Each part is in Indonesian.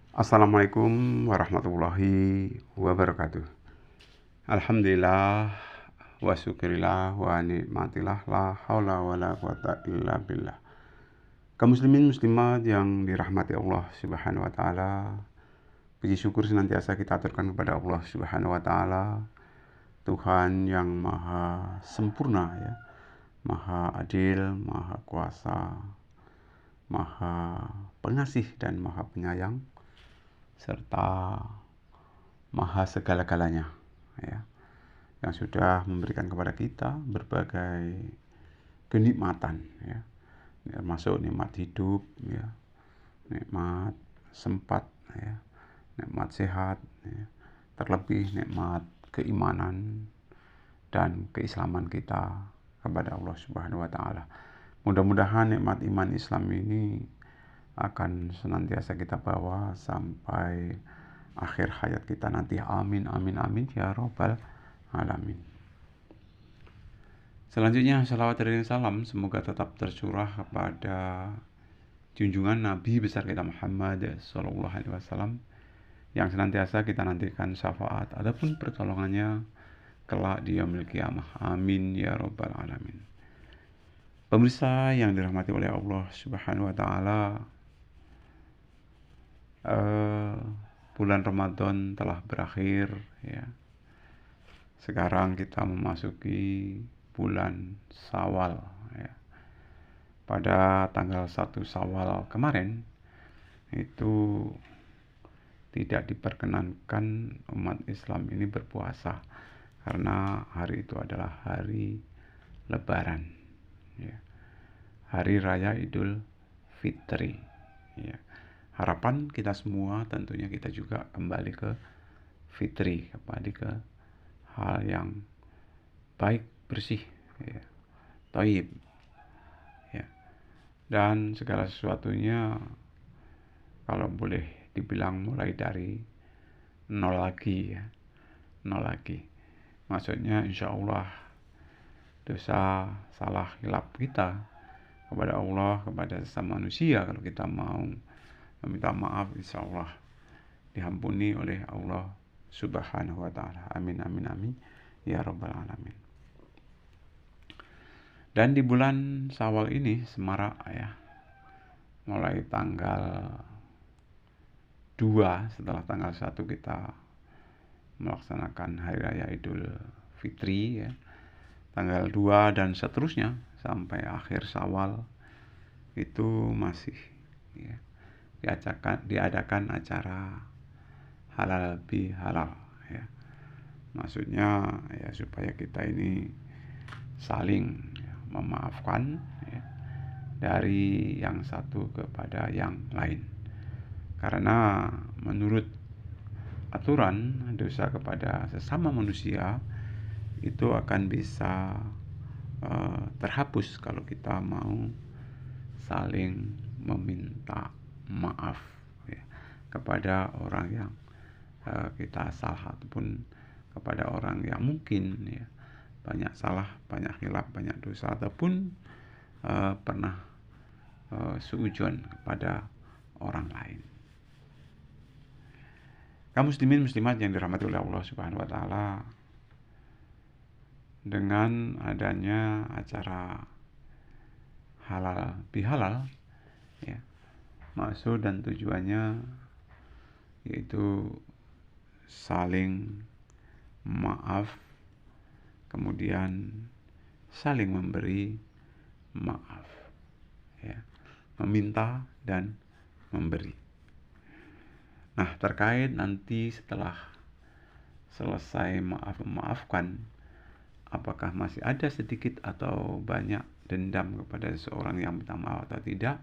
Assalamualaikum warahmatullahi wabarakatuh. Alhamdulillah wa syukurillah wa nikmatillah la haula wa la quwata illa billah. Kaum muslimin muslimat yang dirahmati Allah Subhanahu wa taala, puji syukur senantiasa kita aturkan kepada Allah Subhanahu wa taala, Tuhan yang maha sempurna ya, maha adil, maha kuasa, maha pengasih dan maha penyayang, serta maha segala-galanya ya, yang sudah memberikan kepada kita berbagai kenikmatan ya, termasuk nikmat hidup ya, nikmat sempat ya, nikmat sehat ya, terlebih nikmat keimanan dan keislaman kita kepada Allah Subhanahu wa taala. Mudah-mudahan nikmat iman Islam ini akan senantiasa kita bawa sampai akhir hayat kita nanti. Amin amin amin ya robbal alamin. Selanjutnya salawat dan salam semoga tetap tercurah kepada junjungan Nabi besar kita Muhammad Sallallahu Alaihi Wasallam yang senantiasa kita nantikan syafaat adapun pertolongannya kelak di yaumil qiyamah. Amin ya robbal alamin. Pemirsa yang dirahmati oleh Allah Subhanahu wa taala, bulan Ramadan telah berakhir ya. Sekarang kita memasuki bulan Syawal ya. Pada tanggal 1 Syawal kemarin itu tidak diperkenankan umat Islam ini berpuasa karena hari itu adalah hari Lebaran ya. Hari Raya Idul Fitri ya. Harapan kita semua tentunya kita juga kembali ke fitri, kembali ke hal yang baik, bersih ya, thayyib ya. Dan segala sesuatunya kalau boleh dibilang mulai dari nol lagi ya, nol lagi. Maksudnya insya Allah dosa, salah, hilaf kita kepada Allah, kepada sesama manusia, kalau kita mau meminta maaf insya Allah diampuni oleh Allah Subhanahu wa ta'ala. Amin amin amin ya rabbal alamin. Dan di bulan Syawal ini semarak ya, mulai tanggal 2 setelah tanggal 1 kita melaksanakan Hari Raya Idul Fitri ya, tanggal 2 dan seterusnya sampai akhir Syawal itu masih ya, diadakan acara halal bihalal ya. Maksudnya ya supaya kita ini saling ya, memaafkan ya, dari yang satu kepada yang lain. Karena menurut aturan dosa kepada sesama manusia itu akan bisa terhapus kalau kita mau saling meminta maaf ya, kepada orang yang kita salah ataupun kepada orang yang mungkin ya banyak salah, banyak khilaf, banyak dosa ataupun pernah suudzon kepada orang lain. Kaum muslimin muslimat yang dirahmati oleh Allah Subhanahu wa taala, dengan adanya acara halal bihalal ya, maksud dan tujuannya yaitu saling maaf, kemudian saling memberi maaf ya, meminta dan memberi. Nah, terkait nanti setelah selesai memaafkan, apakah masih ada sedikit atau banyak dendam kepada seseorang yang minta maaf atau tidak,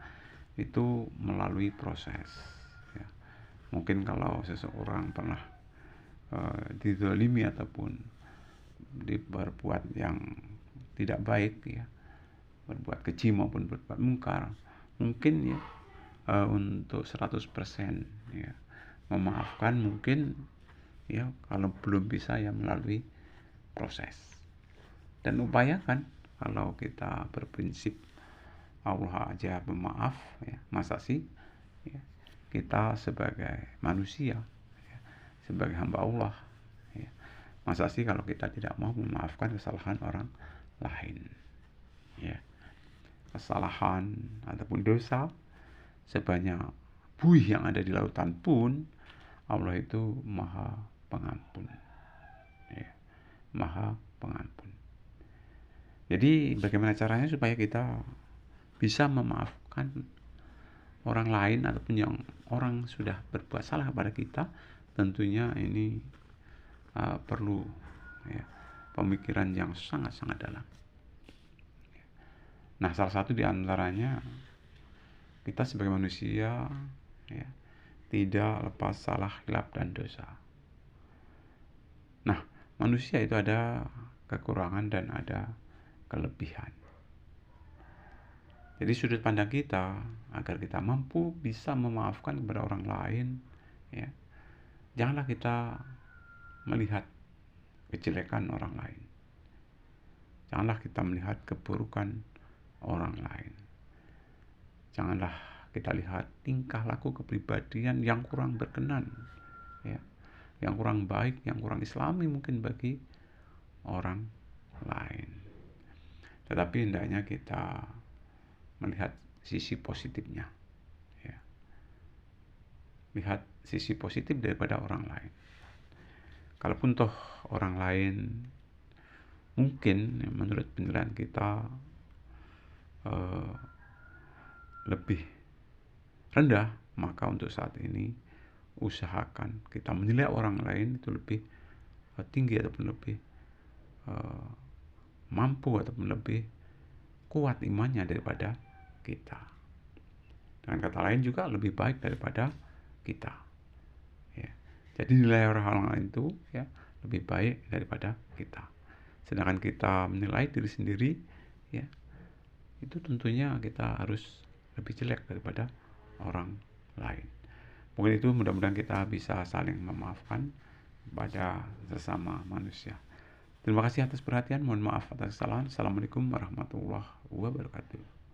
itu melalui proses ya. Mungkin kalau seseorang pernah dizalimi ataupun berbuat yang tidak baik ya, berbuat keji maupun berbuat mungkar, mungkin ya untuk 100% ya memaafkan mungkin ya, kalau belum bisa ya melalui proses. Dan upayakan kalau kita berprinsip Allah aja pemaaf ya, masa sih ya, kita sebagai manusia, ya, sebagai hamba Allah, ya. Masa sih kalau kita tidak mau memaafkan kesalahan orang lain, ya. Kesalahan ataupun dosa sebanyak buih yang ada di lautan pun Allah itu maha pengampun, ya. Maha pengampun. Jadi bagaimana caranya supaya kita bisa memaafkan orang lain ataupun yang orang sudah berbuat salah kepada kita? Tentunya ini perlu, ya, pemikiran yang sangat-sangat dalam. Nah, salah satu di antaranya kita sebagai manusia, ya, tidak lepas salah, khilaf dan dosa. Nah, manusia itu ada kekurangan dan ada kelebihan. Jadi sudut pandang kita agar kita mampu bisa memaafkan kepada orang lain, ya, janganlah kita melihat kejelekan orang lain. Janganlah kita melihat keburukan orang lain. Janganlah kita lihat tingkah laku kepribadian yang kurang berkenan, ya, yang kurang baik, yang kurang islami mungkin bagi orang lain. Tetapi hendaknya kita melihat sisi positifnya, ya. Lihat sisi positif daripada orang lain. Kalaupun toh orang lain mungkin, ya, menurut penilaian kita lebih rendah, maka untuk saat ini usahakan kita menilai orang lain itu lebih tinggi ataupun lebih mampu ataupun lebih kuat imannya daripada kita. Dengan kata lain juga lebih baik daripada kita, ya. Jadi nilai orang lain itu, ya, lebih baik daripada kita. Sedangkan kita menilai diri sendiri, ya, itu tentunya kita harus lebih jelek daripada orang lain. Mungkin itu, mudah-mudahan kita bisa saling memaafkan kepada sesama manusia. Terima kasih atas perhatian. Mohon maaf atas kesalahan. Assalamualaikum warahmatullahi wabarakatuh.